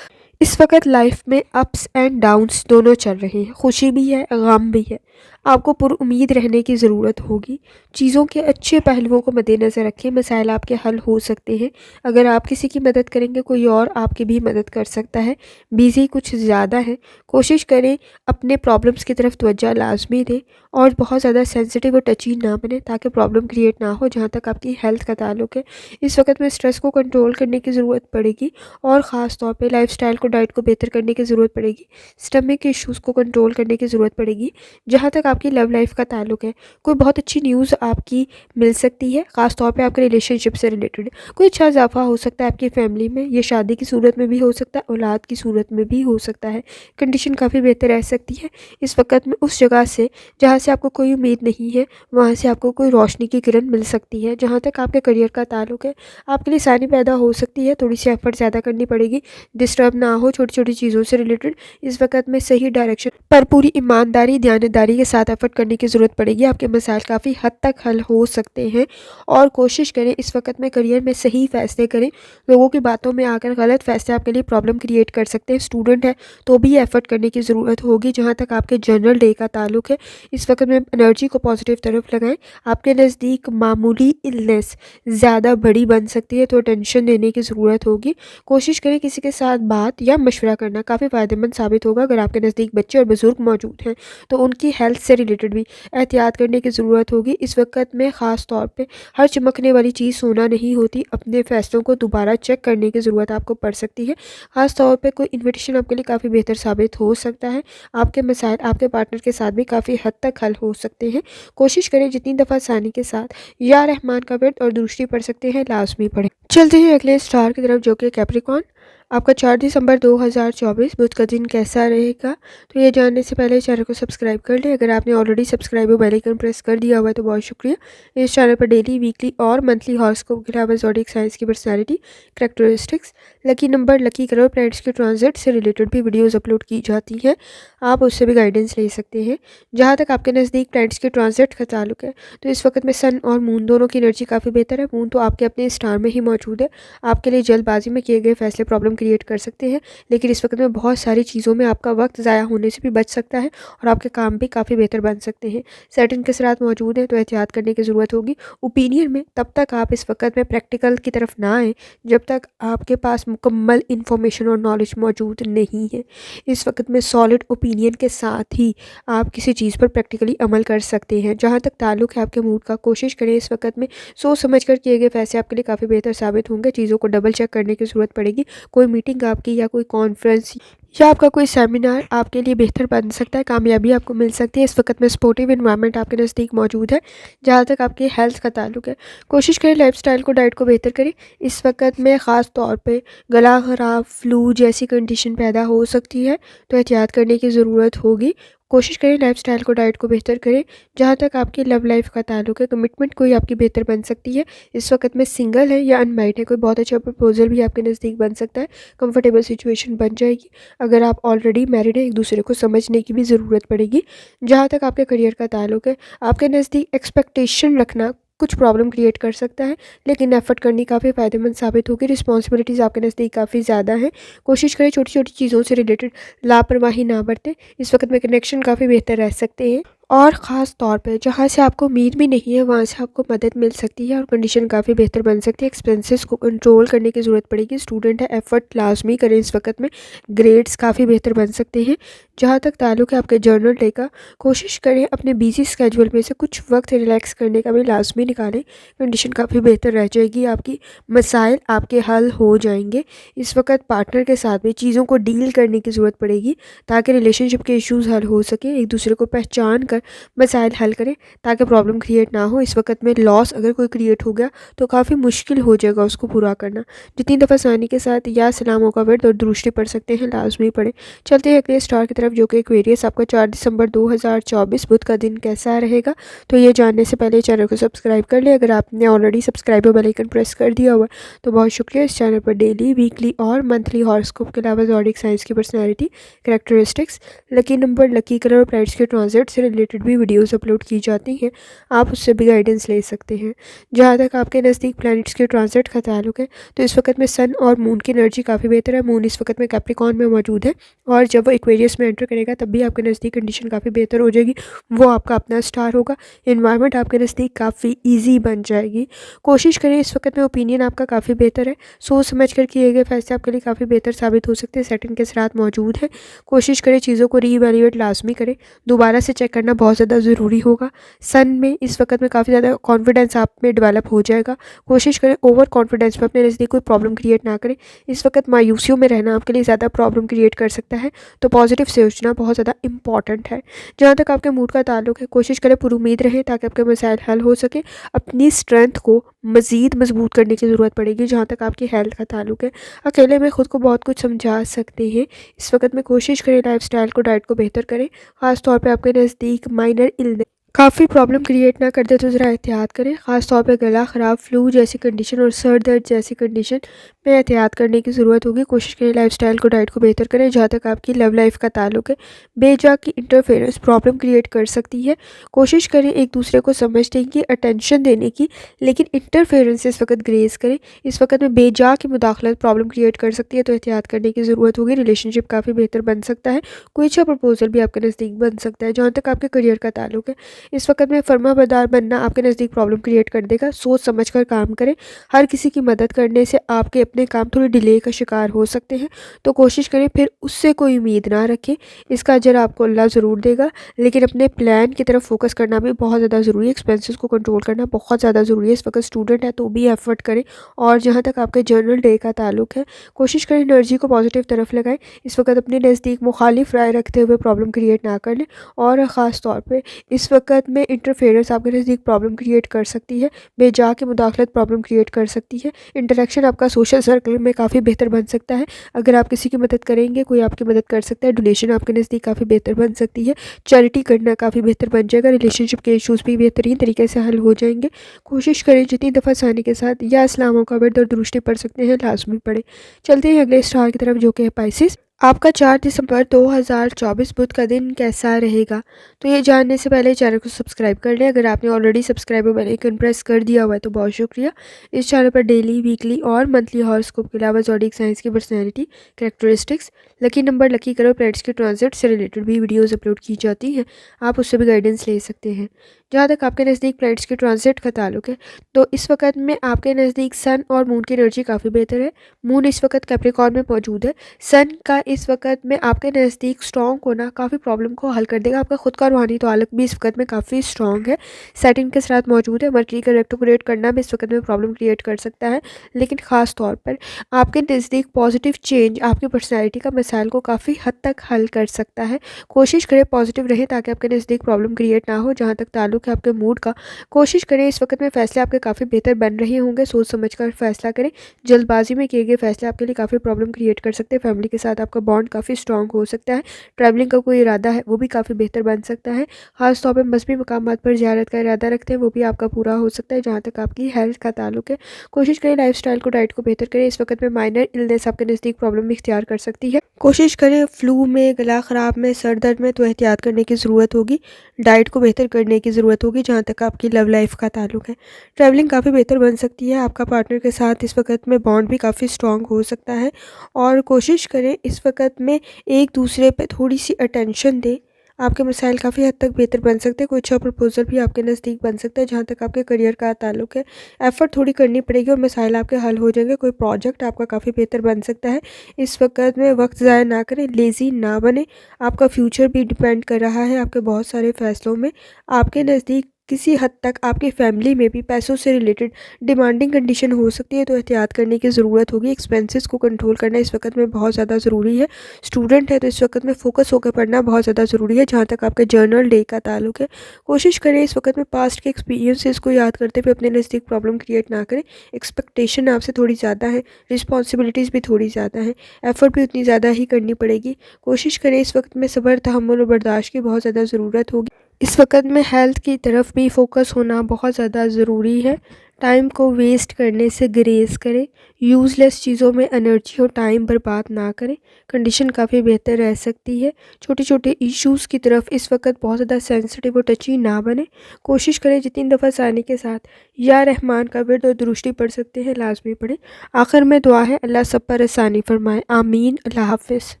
इस वक्त लाइफ में अप्स एंड डाउन्स दोनों चल रहे हैं। खुशी भी है, गम भी है। आपको पुरुउम्मीद रहने की ज़रूरत होगी। चीज़ों के अच्छे पहलुओं को मद्देनज़र रखें। मसाइल आपके हल हो सकते हैं। अगर आप किसी की मदद करेंगे कोई और आपकी भी मदद कर सकता है। बिज़ी कुछ ज़्यादा है। कोशिश करें अपने प्रॉब्लम्स की तरफ तवज्जो लाजमी दें और बहुत ज़्यादा सेंसिटिव और टची ना बने ताकि प्रॉब्लम क्रिएट ना हो। जहाँ तक आपकी हेल्थ का ताल्लुक है, इस वक्त में स्ट्रेस को कंट्रोल करने की ज़रूरत पड़ेगी और ख़ास तौर पे लाइफस्टाइल को, डाइट को बेहतर करने की ज़रूरत पड़ेगी। स्टमक के इश्यूज़ को कंट्रोल करने की ज़रूरत पड़ेगी। जहाँ तक आपकी लव लाइफ का ताल्लुक है, कोई बहुत अच्छी न्यूज़ आपकी मिल सकती है, ख़ास तौर पे आपके रिलेशनशिप से रिलेटेड। कोई अच्छा इजाफा हो सकता है आपकी फैमिली में। ये शादी की सूरत में भी हो सकता है, औलाद की सूरत में भी हो सकता है। कंडीशन काफ़ी बेहतर रह सकती है। इस वक्त में उस जगह से जहाँ से आपको कोई उम्मीद नहीं है, वहाँ से आपको कोई रोशनी की किरण मिल सकती है। जहाँ तक आपके करियर का ताल्लुक है, आपके लिए आसानी पैदा हो सकती है। थोड़ी सी एफर्ट ज़्यादा करनी पड़ेगी। डिस्टर्ब ना हो छोटी छोटी चीज़ों से रिलेटेड। इस वक्त में सही डायरेक्शन पर पूरी ईमानदारी, दयानतदारी के साथ एफर्ट करने की ज़रूरत पड़ेगी। आपके मसाइल काफ़ी हद तक हल हो सकते हैं और कोशिश करें इस वक्त में करियर में सही फैसले करें। लोगों की बातों में आकर गलत फैसले आपके लिए प्रॉब्लम क्रिएट कर सकते हैं। स्टूडेंट है तो भी एफर्ट करने की ज़रूरत होगी। जहाँ तक आपके जनरल डे का ताल्लुक है, इस वक्त में एनर्जी को पॉजिटिव तरफ लगाएं। आपके नज़दीक मामूली इलनेस ज़्यादा बड़ी बन सकती है तो टेंशन देने की ज़रूरत होगी। कोशिश करें किसी के साथ बात या मशवरा करना काफ़ी फ़ायदेमंद साबित होगा। अगर आपके नज़दीक बच्चे और बुज़ुर्ग मौजूद हैं तो उनकी हेल्थ से रिलेटेड भी एहतियात करने की ज़रूरत होगी। इस वक्त में ख़ास तौर पे हर चमकने वाली चीज़ सोना नहीं होती। अपने फ़ैसलों को दोबारा चेक करने की ज़रूरत आपको पड़ सकती है। ख़ास तौर पे कोई इन्विटेशन आपके लिए काफ़ी बेहतर साबित हो सकता है। आपके मसाइल आपके पार्टनर के साथ भी काफ़ी हद तक हल हो सकते हैं। कोशिश करें जितनी दफ़ा आसानी के साथ या रहमान का वर्द और दूसरी पढ़ सकते हैं, लाजमी पढ़ें। चलते हैं अगले स्टार की तरफ, जो कि कैप्रिकॉर्न। आपका 4 दिसंबर 2024 बुध का दिन कैसा रहेगा? तो ये जानने से पहले चैनल को सब्सक्राइब कर लें। अगर आपने ऑलरेडी सब्सक्राइब और बेल आइकन प्रेस कर दिया हुआ है तो बहुत शुक्रिया। इस चैनल पर डेली, वीकली और मंथली हॉरोस्कोप के अलावा ज़ोडिएक साइंस की personality, characteristics, lucky number, lucky colour, planets के ट्रांजिट से रिलेटेड भी वीडियोज़ अपलोड की जाती हैं। आप उससे भी गाइडेंस ले सकते हैं। जहाँ तक आपके नज़दीक प्लैनेट्स के ट्रांजिट का ताल्लुक है तो इस वक्त में सन और मून दोनों की एनर्जी काफ़ी बेहतर है। मून तो आपके अपने स्टार में ही मौजूद है। आपके लिए जल्दबाजी में किए गए फैसले प्रॉब्लम क्रिएट कर सकते हैं, लेकिन इस वक्त में बहुत सारी चीज़ों में आपका वक्त ज़ाया होने से भी बच सकता है और आपके काम भी काफ़ी बेहतर बन सकते हैं। सैटर्न के साथ मौजूद है तो एहतियात करने की ज़रूरत होगी। ओपिनियन में तब तक आप इस वक्त में प्रैक्टिकल की तरफ ना आएँ जब तक आपके पास मुकम्मल इन्फॉर्मेशन और नॉलेज मौजूद नहीं है। इस वक्त में सॉलिड ओपिनियन के साथ ही आप किसी चीज़ पर प्रैक्टिकली अमल कर सकते हैं। जहाँ तक ताल्लुक है आपके मूड का, कोशिश करें इस वक्त में सोच समझ कर किए गए फैसले आपके लिए काफ़ी बेहतर साबित होंगे। चीज़ों को डबल चेक करने की ज़रूरत पड़ेगी। कोई मीटिंग आपकी या कोई कॉन्फ्रेंस या आपका कोई सेमिनार आपके लिए बेहतर बन सकता है। कामयाबी आपको मिल सकती है। इस वक्त में स्पोर्टिव एनवायरनमेंट आपके नज़दीक मौजूद है। जहाँ तक आपकी हेल्थ का ताल्लुक है, कोशिश करें लाइफस्टाइल को, डाइट को बेहतर करें। इस वक्त में ख़ास तौर पे गला ख़राब, फ्लू जैसी कंडीशन पैदा हो सकती है तो एहतियात करने की ज़रूरत होगी। कोशिश करें लाइफस्टाइल को, डाइट को बेहतर करें। जहाँ तक आपकी लव लाइफ का ताल्लुक है, कमिटमेंट कोई आपकी बेहतर बन सकती है। इस वक्त में सिंगल है या अनमैरिड है, कोई बहुत अच्छा प्रपोजल भी आपके नज़दीक बन सकता है। कंफर्टेबल सिचुएशन बन जाएगी। अगर आप ऑलरेडी मैरिड हैं, एक दूसरे को समझने की भी ज़रूरत पड़ेगी। जहाँ तक आपके करियर का ताल्लुक है, आपके नज़दीक एक्सपेक्टेशन रखना कुछ प्रॉब्लम क्रिएट कर सकता है, लेकिन एफर्ट करनी काफ़ी फ़ायदेमंद साबित होगी। रिस्पॉन्सिबिलिटीज़ आपके नज़दीक काफ़ी ज़्यादा है। कोशिश करें छोटी छोटी चीज़ों से रिलेटेड लापरवाही ना बरतें। इस वक्त में कनेक्शन काफ़ी बेहतर रह सकते हैं और ख़ास तौर पे जहाँ से आपको उम्मीद भी नहीं है वहाँ से आपको मदद मिल सकती है और कंडीशन काफ़ी बेहतर बन सकती है। एक्सपेंसेस को कंट्रोल करने की ज़रूरत पड़ेगी। स्टूडेंट है, एफर्ट लाजमी करें। इस वक्त में ग्रेड्स काफ़ी बेहतर बन सकते हैं। जहाँ तक ताल्लुक है आपके जर्नल डे का, कोशिश करें अपने बिजी स्केड्यूल में से कुछ वक्त रिलैक्स करने का भी लाजमी निकालें। कंडीशन काफ़ी बेहतर रह जाएगी। आपकी मसाइल आपके हल हो जाएंगे। इस वक्त पार्टनर के साथ भी चीज़ों को डील करने की ज़रूरत पड़ेगी ताकि रिलेशनशिप के इश्यूज़ हल हो सके। एक दूसरे को पहचान कर मसाइल हल करें ताकि प्रॉब्लम क्रिएट ना हो। इस वक्त में लॉस अगर कोई क्रिएट हो गया तो काफ़ी मुश्किल हो जाएगा उसको पूरा करना। जितनी दफ़ा आसानी के साथ या सलामों का वर्द और दुरुस्ती पढ़ सकते हैं, लाजमी पढ़ें। चलते हैं अगले स्टार की तरफ, जो कि एक्वेरियस। आपका 4 दिसंबर 2024 बुध का दिन कैसा रहेगा? तो ये जानने से पहले चैनल को सब्सक्राइब कर लें। अगर आपने ऑलरेडी सब्सक्राइब और बेल आइकन प्रेस कर दिया हुआ है तो बहुत शुक्रिया। इस चैनल पर डेली, वीकली और मंथली हॉरोस्कोप के अलावा ज़ोडिएक साइंस की personality, characteristics, lucky number, lucky colour और प्लैनेट्स के ट्रांजिट से रिलेटेड भी वीडियोस अपलोड की जाती हैं। आप उससे भी गाइडेंस ले सकते हैं। जहाँ तक आपके नज़दीक प्लैनेट्स के ट्रांजिट का ताल्लुक है तो इस वक्त में सन और मून की एनर्जी काफ़ी बेहतर है। मून इस वक्त में कैप्रिकॉर्न में मौजूद है और जब वो एक्वेरियस में एंटर करेगा तब भी आपके नज़दीक कंडीशन काफ़ी बेहतर हो जाएगी। वो आपका अपना स्टार होगा। इन्वायरमेंट आपके नज़दीक काफ़ी ईजी बन जाएगी। कोशिश करें, इस वक्त में ओपिनियन आपका काफ़ी बेहतर है। सोच समझ कर किए गए फैसले आपके लिए काफ़ी बेहतर साबित हो सकते हैं। सेटिंग के साथ मौजूद है। कोशिश करें चीज़ों को रीवैल्यूएट लाजमी करें। दोबारा से चेक करना बहुत ज़्यादा ज़रूरी होगा। सन में इस वक्त में काफ़ी ज़्यादा कॉन्फिडेंस आप में डेवलप हो जाएगा। कोशिश करें ओवर कॉन्फिडेंस में अपने नज़दीक कोई प्रॉब्लम क्रिएट ना करें। इस वक्त मायूसियों में रहना आपके लिए ज़्यादा प्रॉब्लम क्रिएट कर सकता है, तो पॉजिटिव सोचना बहुत ज़्यादा इंपॉर्टेंट है। जहाँ तक आपके मूड का ताल्लुक है, कोशिश करें पुरुमीद रहें ताकि आपके मसाइल हल हो सके। अपनी स्ट्रेंथ को मज़ीद मजबूत करने की ज़रूरत पड़ेगी। जहाँ तक आपकी हेल्थ का ताल्लुक है, अकेले में खुद को बहुत कुछ समझा सकते हैं। इस वक्त में कोशिश करें लाइफस्टाइल को, डाइट को बेहतर करें। ख़ास तौर पे आपके नज़दीक माइनर इलनेस काफ़ी प्रॉब्लम क्रिएट ना कर दे तो ज़रा एहतियात करें। ख़ास तौर पे गला ख़राब, फ्लू जैसी कंडीशन और सर दर्द जैसी कंडीशन में एहतियात करने की ज़रूरत होगी। कोशिश करें लाइफस्टाइल को, डाइट को बेहतर करें। जहाँ तक आपकी लव लाइफ का ताल्लुक है, बेजा की इंटरफेरेंस प्रॉब्लम क्रिएट कर सकती है। कोशिश करें एक दूसरे को समझने की, अटेंशन देने की, लेकिन इंटरफेरेंस इस वक्त ग्रेस करें। इस वक्त में बेजा की मुदाखलत प्रॉब्लम क्रिएट कर सकती है तो एहतियात करने की ज़रूरत होगी। रिलेशनशिप काफ़ी बेहतर बन सकता है। कोई अच्छा प्रपोजल भी आपके नज़दीक बन सकता है। जहाँ तक आपके करियर का ताल्लुक है, इस वक्त में फर्माबरदार बनना आपके नज़दीक प्रॉब्लम क्रिएट कर देगा। सोच समझ कर काम करें। हर किसी की मदद करने से आपके अपने काम थोड़ी डिले का शिकार हो सकते हैं, तो कोशिश करें फिर उससे कोई उम्मीद ना रखें। इसका अजर आपको अल्लाह ज़रूर देगा, लेकिन अपने प्लान की तरफ फोकस करना भी बहुत ज़्यादा ज़रूरी है। एक्सपेंसेस को कंट्रोल करना बहुत ज़्यादा ज़रूरी है। इस वक्त स्टूडेंट है तो भी एफर्ट करें। और जहाँ तक आपके जर्नल डे का ताल्लुक है, कोशिश करें एनर्जी को पॉजिटिव तरफ लगाएं। इस वक्त अपने नज़दीक मुखालिफ राय रखते हुए प्रॉब्लम क्रिएट ना कर लें। और ख़ास तौर पे इस वक्त में इंटरफेरेंस आपके नज़दीक प्रॉब्लम क्रिएट कर सकती है। बेजा के मुदाखलत प्रॉब्लम क्रिएट कर सकती है। इंटरेक्शन आपका सोशल सर्कल में काफ़ी बेहतर बन सकता है। अगर आप किसी की मदद करेंगे, कोई आपकी मदद कर सकता है। डोनेशन आपके नज़दीक काफ़ी बेहतर बन सकती है। चैरिटी करना काफ़ी बेहतर बन जाएगा। रिलेशनशिप के इशूज़ भी बेहतरीन तरीके से हल हो जाएंगे। कोशिश करें जितनी दफ़ा आसानी के साथ या इस्लामों का वर्द और दुरुस्ती पढ़ सकते हैं, लाजमी पढ़ें। चलते हैं अगले स्टार की तरफ, जो कि है पाइसिस। आपका 4 दिसंबर 2024 बुध का दिन कैसा रहेगा? तो ये जानने से पहले चैनल को सब्सक्राइब कर लें। अगर आपने already subscribe bell icon press कर दिया हुआ है तो बहुत शुक्रिया। इस चैनल पर डेली, वीकली और मंथली हॉरोस्कोप के अलावा ज़ोडिएक साइंस की personality, characteristics, lucky number, lucky colour, planets के ट्रांजिट से रिलेटेड भी वीडियोज़ अपलोड की जाती हैं। आप उससे भी गाइडेंस ले सकते हैं। जहाँ तक आपके नज़दीक प्लैनेट्स के ट्रांजिट का ताल्लुक है, तो इस वक्त में आपके नज़दीक सन और मून की एनर्जी काफ़ी बेहतर है। मून इस वक्त कैप्रिकॉर्न में मौजूद है। सन का इस वक्त में आपके नज़दीक स्ट्रॉन्ग होना काफ़ी प्रॉब्लम को हल कर देगा। आपका खुद का रूहानी ताल्लुक भी इस वक्त में काफ़ी स्ट्रॉन्ग है। सेटिंग के साथ मौजूद है। मर्करी का रेट्रोग्रेड करना भी इस वक्त में प्रॉब्लम क्रिएट कर सकता है। लेकिन ख़ास तौर पर आपके नज़दीक पॉजिटिव चेंज आपकी पर्सनैलिटी का मसाइल को काफ़ी हद तक हल कर सकता है। कोशिश करें पॉजिटिव रहें ताकि आपके नज़दीक प्रॉब्लम क्रिएट ना हो। जहाँ तक ताल्लुक है आपके मूड का, कोशिश करें इस वक्त में फ़ैसले आपके काफ़ी बेहतर बन रहे होंगे। सोच समझ कर फैसला करें। जल्दबाजी में किए गए फैसले आपके लिए काफ़ी प्रॉब्लम क्रिएट कर सकते हैं। फैमिली के साथ आपका बॉन्ड काफ़ी स्ट्रॉन्ग हो सकता है। ट्रैवलिंग का कोई इरादा है वो भी काफ़ी बेहतर बन सकता है। खास तौर पर मजहबी मकामात पर ज़ियारत का इरादा रखते हैं, वो भी आपका पूरा हो सकता है। जहाँ तक आपकी हेल्थ का ताल्लुक है, कोशिश करें लाइफस्टाइल को, डाइट को बेहतर करें। इस वक्त में माइनर इलनेस आपके नज़दीक प्रॉब्लम भी इख्तियार कर सकती है। कोशिश करें फ्लू में, गला ख़राब में, सर दर्द में तो एहतियात करने की ज़रूरत होगी। डाइट को बेहतर करने की ज़रूरत होगी। जहाँ तक आपकी लव लाइफ का ताल्लुक है, ट्रैवलिंग काफ़ी बेहतर बन सकती है। आपका पार्टनर के साथ इस वक्त में बॉन्ड भी काफ़ी स्ट्रॉन्ग हो सकता है। और कोशिश करें इस वक्त में एक दूसरे पे थोड़ी सी अटेंशन दें। आपके मसाइल काफ़ी हद तक बेहतर बन सकते हैं। कोई अच्छा प्रपोजल भी आपके नज़दीक बन सकता है। जहाँ तक आपके करियर का ताल्लुक है, एफ़र्ट थोड़ी करनी पड़ेगी और मसाइल आपके हल हो जाएंगे। कोई प्रोजेक्ट आपका काफ़ी बेहतर बन सकता है। इस वक्त में वक्त ज़ाया ना करें, लेज़ी ना बने। आपका फ्यूचर भी डिपेंड कर रहा है आपके बहुत सारे फ़ैसलों में। आपके नज़दीक किसी हद तक आपकी फैमिली में भी पैसों से रिलेटेड डिमांडिंग कंडीशन हो सकती है, तो एहतियात करने की ज़रूरत होगी। एक्सपेंसेस को कंट्रोल करना इस वक्त में बहुत ज़्यादा ज़रूरी है। स्टूडेंट है तो इस वक्त में फ़ोकस होकर पढ़ना बहुत ज़्यादा ज़रूरी है। जहाँ तक आपके जर्नल डे का ताल्लुक है, कोशिश करें इस वक्त में पास्ट के एक्सपीरियंसेस को याद करते हुए अपने नज़दीक प्रॉब्लम क्रिएट ना करें। एक्सपेक्टेशन आपसे थोड़ी ज़्यादा है, रिस्पॉन्सिबिलिटीज़ भी थोड़ी ज़्यादा है, एफ़र्ट भी उतनी ज़्यादा ही करनी पड़ेगी। कोशिश करें इस वक्त में सब्र, तहम्मुल और बर्दाश्त की बहुत ज़्यादा ज़रूरत होगी। इस वक्त में हेल्थ की तरफ भी फोकस होना बहुत ज़्यादा ज़रूरी है। टाइम को वेस्ट करने से ग्रेज़ करें। यूज़लेस चीज़ों में एनर्जी और टाइम बर्बाद ना करें। कंडीशन काफ़ी बेहतर रह सकती है। छोटे छोटे इश्यूज़ की तरफ इस वक्त बहुत ज़्यादा सेंसिटिव और टची ना बने। कोशिश करें जितनी दफ़ा आसानी के साथ या रहमान का विर्द और दुरुस्ती पढ़ सकते हैं, लाजमी पढ़ें। आखिर में दुआ है, अल्लाह सब पर आसानी फरमाए। आमीन। अल्लाह हाफ़िज़।